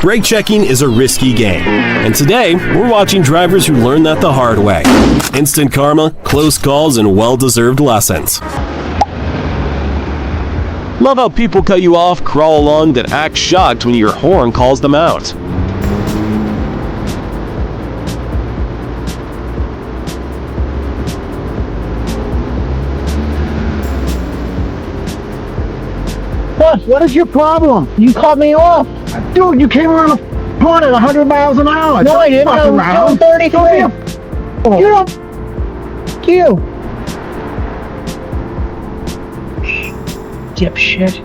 Brake checking is a risky game, and today we're watching drivers who learn that the hard way. Instant karma, close calls, and well-deserved lessons. Love how people cut you off, crawl along, then act shocked when your horn calls them out. What is your problem? You cut me off. Dude, you came around the corner at 100 miles an hour. No, I didn't. I was doing 33. Oh. You don't. You. Dipshit.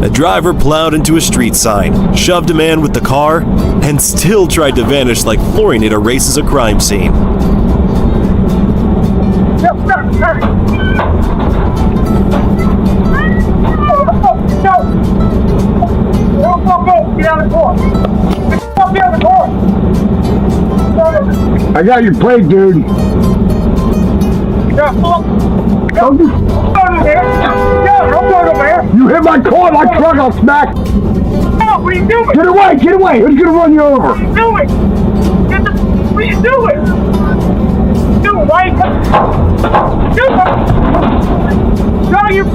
A driver plowed into a street sign, shoved a man with the car, and still tried to vanish like flooring it erases a crime scene. I got your plate, dude. You hit my car, my truck, I'll smack. No, what are you doing? Get away, get away. Who's gonna run you over? What are you doing? What are you doing? Dude, why you No, you're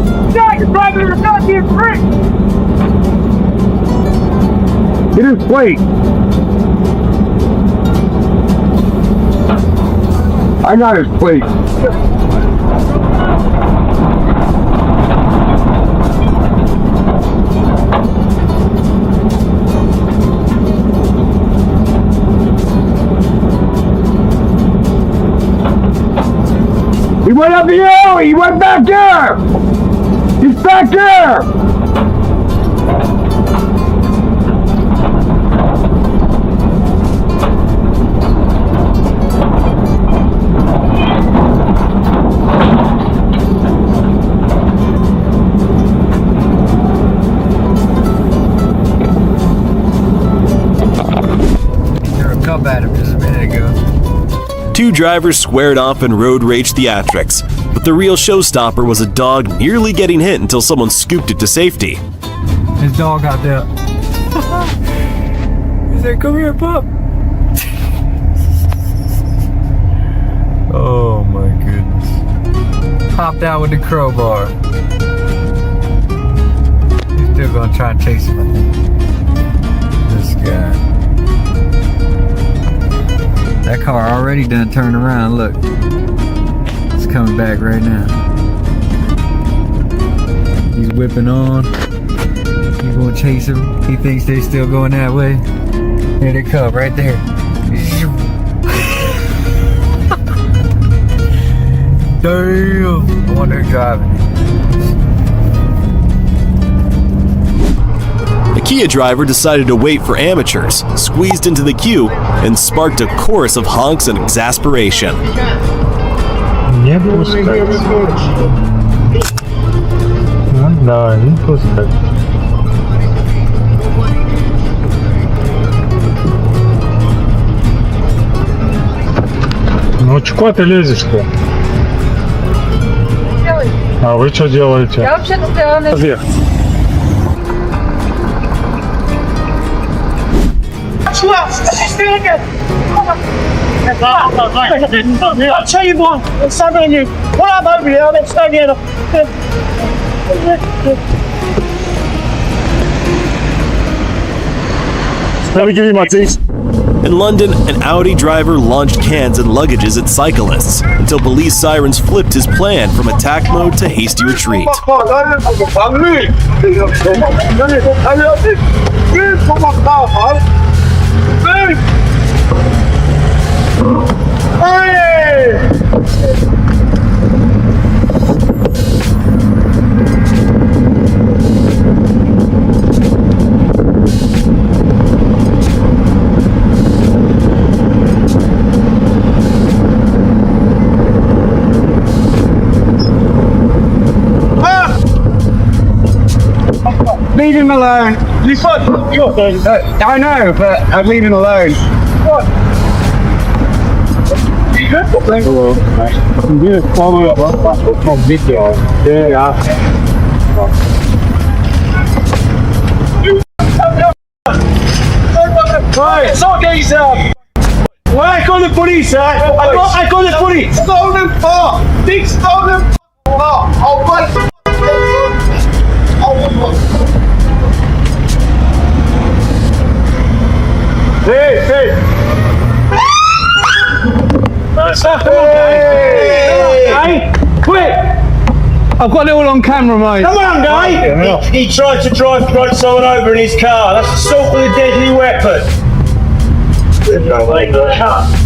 driving in a goddamn brake. Get his plate. I got his plate. He went up the alley! He went back there! He's back there! Threw a cup at him just a minute ago. Two drivers squared off in road rage theatrics, but the real showstopper was a dog nearly getting hit until someone scooped it to safety. His dog out there. He said, "Come here, pup." Oh my goodness. Hopped out with the crowbar. He's still gonna try and chase him, I think. This guy. That car already done turned around, look. It's coming back right now. He's whipping on. He's gonna chase him. He thinks they still going that way. Here they come, right there. Damn! I wonder who's driving. A Kia driver decided to wait for amateurs, squeezed into the queue, and sparked a chorus of honks and exasperation. Не пускать. Да, не пускать. Ну, чего ты лезешь-то? А вы что делаете? Я вообще-то стояла на... Вверх. I'll tell you what, it's something on you. When I'm over here, let's stay here. Let me give you my teeth. In London, an Audi driver launched cans and luggages at cyclists until police sirens flipped his plan from attack mode to hasty retreat. Leave him alone. This one. I know, but I'm leaving alone. What? Hello. I'm going to follow up on video. Yeah. Right, so these I call the police, I call the police. Stolen car. Big stolen car. I'll fight. Hey, hey. Hey, quick. I've got it all on camera, mate. Come on, guy. He tried to run someone over in his car. That's assault with a deadly weapon.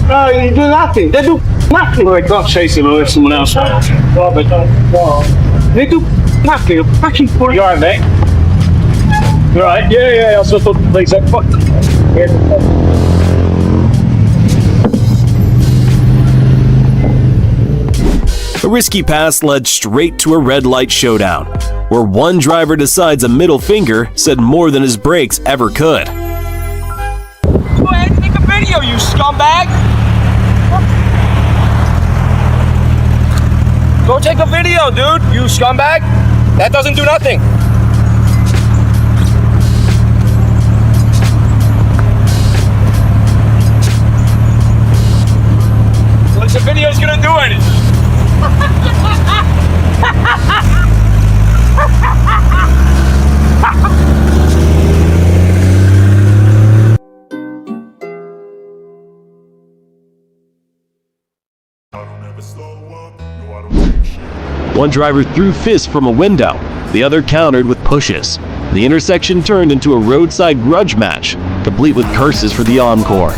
No, you do nothing. They do nothing. Well, they can't chase him with someone else. They do nothing. You're fucking for you. Alright, mate? You alright? Yeah, I thought the police had fucked. A risky pass led straight to a red light showdown, where one driver decides a middle finger said more than his brakes ever could. Go ahead and take a video, you scumbag! Go take a video, dude, you scumbag! That doesn't do nothing. What's the video's gonna do anything? One driver threw fists from a window, the other countered with pushes. The intersection turned into a roadside grudge match, complete with curses for the encore.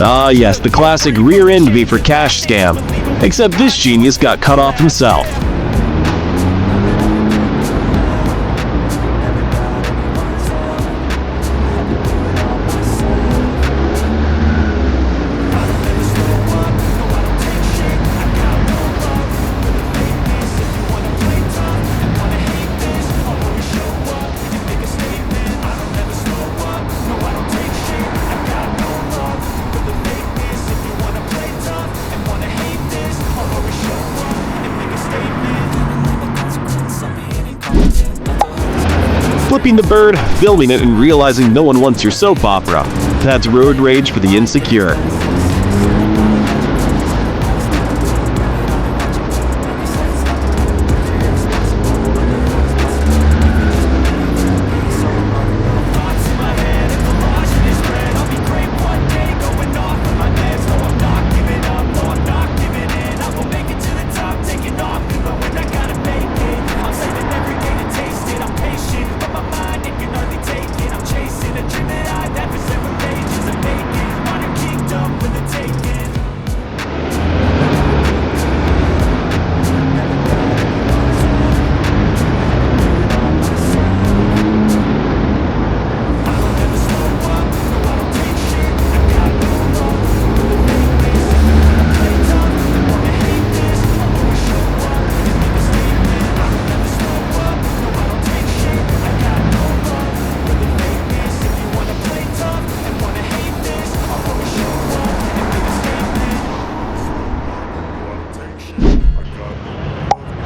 Ah yes, the classic rear end me for cash scam. Except this genius got cut off himself. Flipping the bird, filming it, and realizing no one wants your soap opera. That's road rage for the insecure.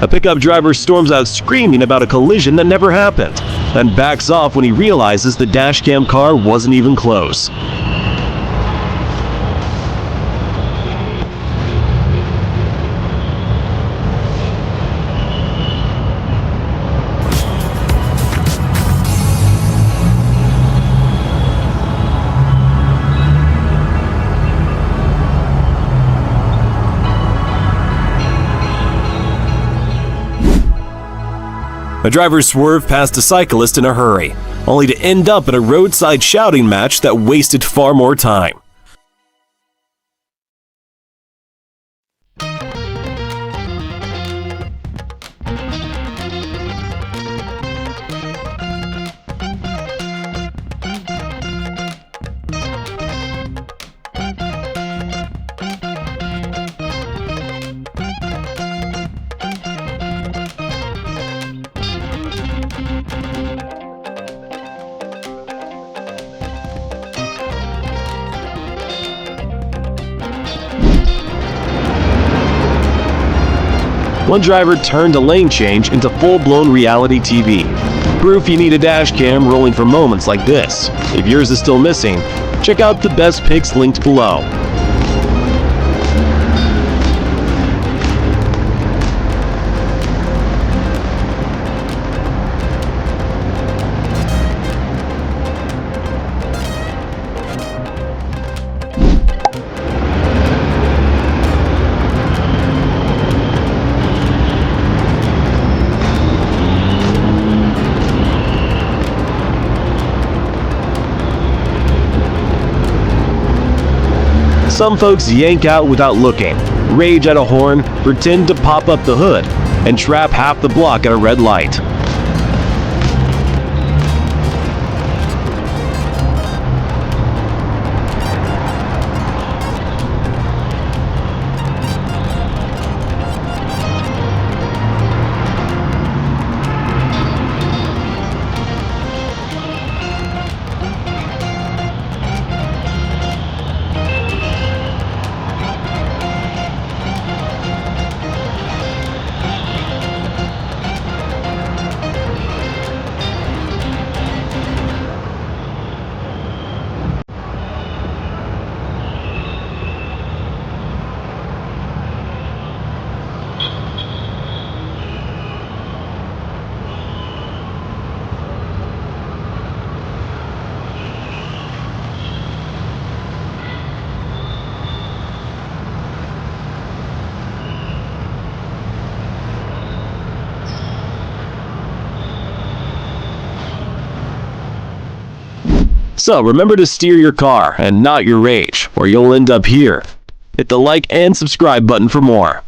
A pickup driver storms out screaming about a collision that never happened, then backs off when he realizes the dashcam car wasn't even close. A driver swerved past a cyclist in a hurry, only to end up in a roadside shouting match that wasted far more time. One driver turned a lane change into full-blown reality TV. Proof you need a dash cam rolling for moments like this. If yours is still missing, check out the best pics linked below. Some folks yank out without looking, rage at a horn, pretend to pop up the hood, and trap half the block at a red light. So remember to steer your car and not your rage, or you'll end up here. Hit the like and subscribe button for more.